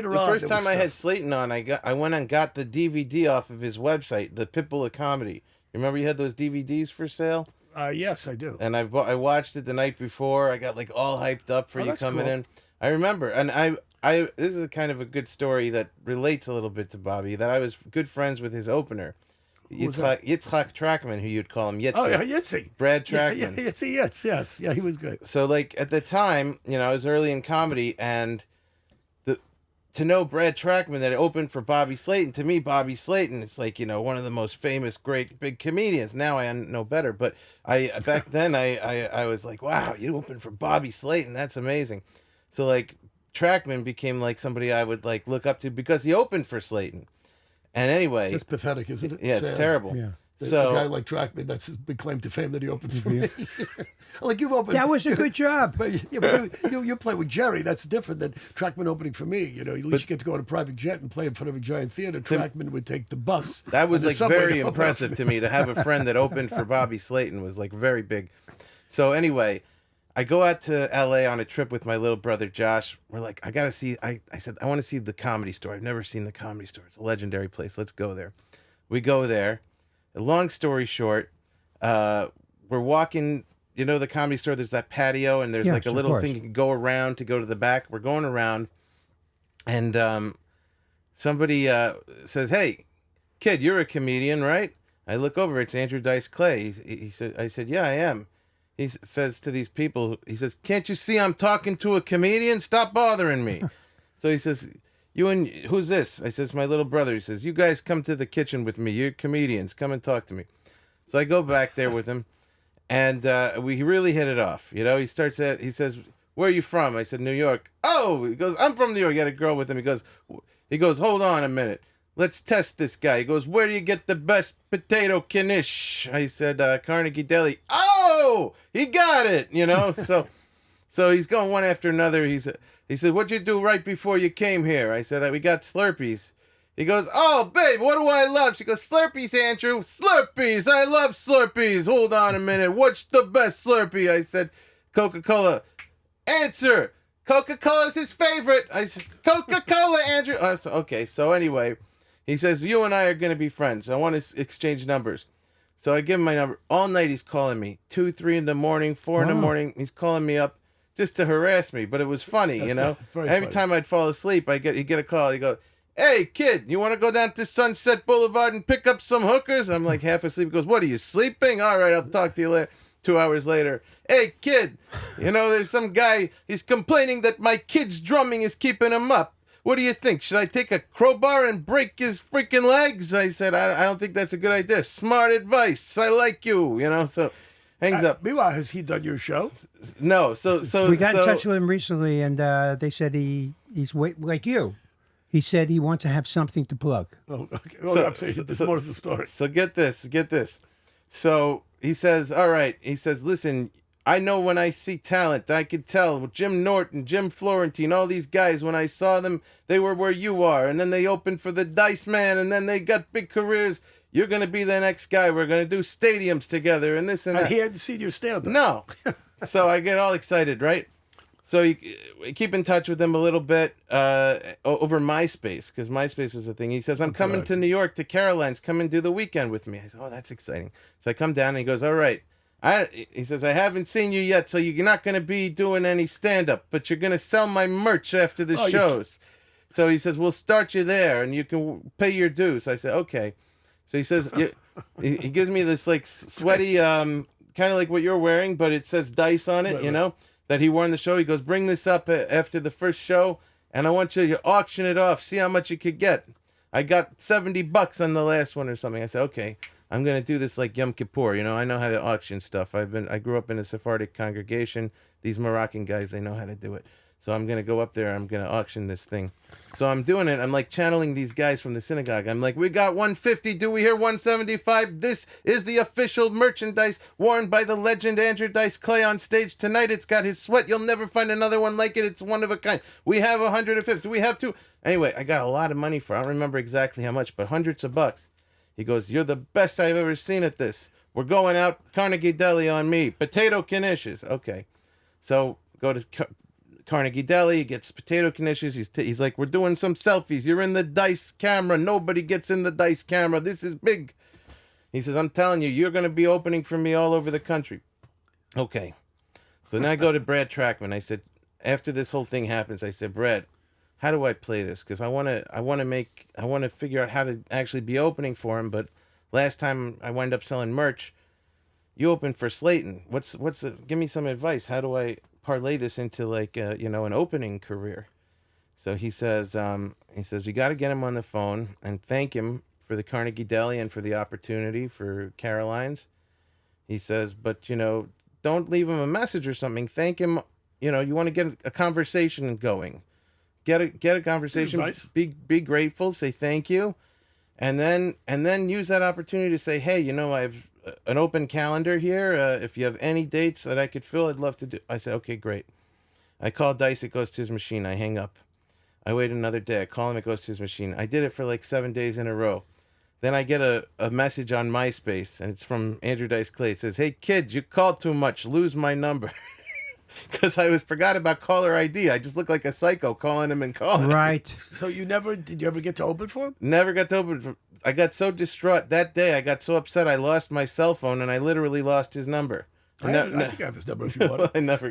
The first time I had Slayton on, I went and got the DVD off of his website, the Pitbull of Comedy. Remember you had those DVDs for sale? Yes, I do. And I watched it the night before. I got like all hyped up for you coming cool. in. I remember, and I this is a kind of a good story that relates a little bit to Bobby. That I was good friends with his opener, Yitzhak Trackman, who you'd call him Yitzy. Oh yeah, Yitzy. Brad Trackman. Yeah, Yitzy. Yes. Yeah, he was good. So like at the time, I was early in comedy, and to know Brad Trackman that opened for Bobby Slayton, to me, Bobby Slayton, it's like, one of the most famous, great, big comedians. Now I know better, but back then I was like, wow, you opened for Bobby Slayton. That's amazing. So like Trackman became like somebody I would like look up to because he opened for Slayton. And anyway. That's pathetic, isn't it? Yeah, it's terrible. Yeah. A guy like Trackman, that's his big claim to fame that he opened for me. Like you've opened. That was a good job. But you play with Jerry. That's different than Trackman opening for me. At least you get to go on a private jet and play in front of a giant theater. Trackman would take the bus. That was like very impressive to me to have a friend that opened for Bobby Slayton was like very big. So anyway, I go out to LA on a trip with my little brother Josh. We're like, I said, I want to see the Comedy Store. I've never seen the Comedy Store. It's a legendary place. Let's go there. We go there. Long story short, we're walking, the Comedy Store, there's that patio, and there's like a little thing you can go around to go to the back. We're going around, and somebody says, "Hey, kid, you're a comedian, right?" I look over, it's Andrew Dice Clay. I said, "Yeah, I am." He says to these people, he says, "Can't you see I'm talking to a comedian? Stop bothering me." So he says, who's this? I says, my little brother. He says, "You guys come to the kitchen with me. You're comedians. Come and talk to me." So I go back there with him, and we really hit it off. He says, "Where are you from?" I said, "New York." "Oh," he goes, "I'm from New York." He had a girl with him. He goes, "Hold on a minute. Let's test this guy." He goes, "Where do you get the best potato knish?" I said, "Carnegie Deli." "Oh, he got it." So he's going one after another. He said, "What'd you do right before you came here?" I said, "We got Slurpees." He goes, "Oh, babe, what do I love?" She goes, "Slurpees, Andrew. Slurpees. I love Slurpees." "Hold on a minute. What's the best Slurpee?" I said, "Coca-Cola." "Answer. Coca-Cola is his favorite." I said, "Coca-Cola, Andrew." Okay, so anyway, he says, "You and I are going to be friends. I want to exchange numbers." So I give him my number. All night he's calling me. 2, 3 in the morning, 4 in the morning. He's calling me up just to harass me, but it was funny, Every funny. time I'd fall asleep, he'd get a call. He'd go, "Hey, kid, you want to go down to Sunset Boulevard and pick up some hookers?" I'm like half asleep. He goes, "What, are you sleeping? All right, I'll talk to you later." 2 hours later, "Hey, kid, there's some guy, he's complaining that my kid's drumming is keeping him up. What do you think? Should I take a crowbar and break his freaking legs?" I said, I don't think that's a good idea. "Smart advice. I like you," so hangs up. Meanwhile, has he done your show? No, so we got in touch with him recently, and they said he's like you. He said he wants to have something to plug. Oh, okay. Well, I'm saying there's more to the story. So get this. So he says, all right. He says, "Listen, I know when I see talent, I can tell. Jim Norton, Jim Florentine, all these guys, when I saw them, they were where you are. And then they opened for the Dice Man, and then they got big careers. You're going to be the next guy. We're going to do stadiums together and this and that." And he hadn't seen your stand-up. No. So I get all excited, right? So you keep in touch with him a little bit over MySpace, because MySpace was a thing. He says, "I'm coming to New York to Caroline's. Come and do the weekend with me." I said, "Oh, that's exciting." So I come down, and he goes, "All right." He says, "I haven't seen you yet, so you're not going to be doing any stand-up, but you're going to sell my merch after the shows." So he says, "We'll start you there, and you can pay your dues." I said, "Okay." So he says, he gives me this like sweaty, kind of like what you're wearing, but it says Dice on it, right. That he wore on the show. He goes, "Bring this up after the first show, and I want you to auction it off, see how much you could get. I got $70 on the last one or something." I said, "Okay, I'm going to do this like Yom Kippur. I know how to auction stuff. I grew up in a Sephardic congregation. These Moroccan guys, they know how to do it. So I'm going to go up there. I'm going to auction this thing." So I'm doing it. I'm like channeling these guys from the synagogue. I'm like, "We got 150. Do we hear 175? This is the official merchandise worn by the legend Andrew Dice Clay on stage tonight. It's got his sweat. You'll never find another one like it. It's one of a kind. We have 150. We have 2. Anyway, I got a lot of money for it. I don't remember exactly how much, but hundreds of bucks. He goes, "You're the best I've ever seen at this. We're going out Carnegie Deli on me. Potato knishes." Okay. So go to Carnegie Deli. He gets potato knishes. He's like, we're doing some selfies. You're in the dice camera. Nobody gets in the dice camera. This is big. He says, I'm telling you, you're going to be opening for me all over the country. Okay. So then I go to Brad Trackman. I said, after this whole thing happens, I said, Brad, how do I play this? Because I want to figure out how to actually be opening for him. But last time I wound up selling merch, you opened for Slayton. Give me some advice. How do I parlay this into like, an opening career? So he says, you got to get him on the phone and thank him for the Carnegie Deli and for the opportunity for Caroline's. He says, but, don't leave him a message or something. Thank him. You want to get a conversation going. Get a conversation. Be grateful. Say thank you, and then use that opportunity to say, hey, I have an open calendar here. If you have any dates that I could fill, I'd love to do. I said, okay, great. I call Dice. It goes to his machine. I hang up. I wait another day. I call him. It goes to his machine. I did it for like 7 days in a row. Then I get a message on MySpace, and it's from Andrew Dice Clay. It says, hey, kid, you called too much. Lose my number. Because I forgot about caller ID. I just look like a psycho calling him and calling Right. him. So did you ever get to open for him? Never got to open for. I got so distraught that day. I got so upset I lost my cell phone, and I literally lost his number. I think I have his number if you want it. I never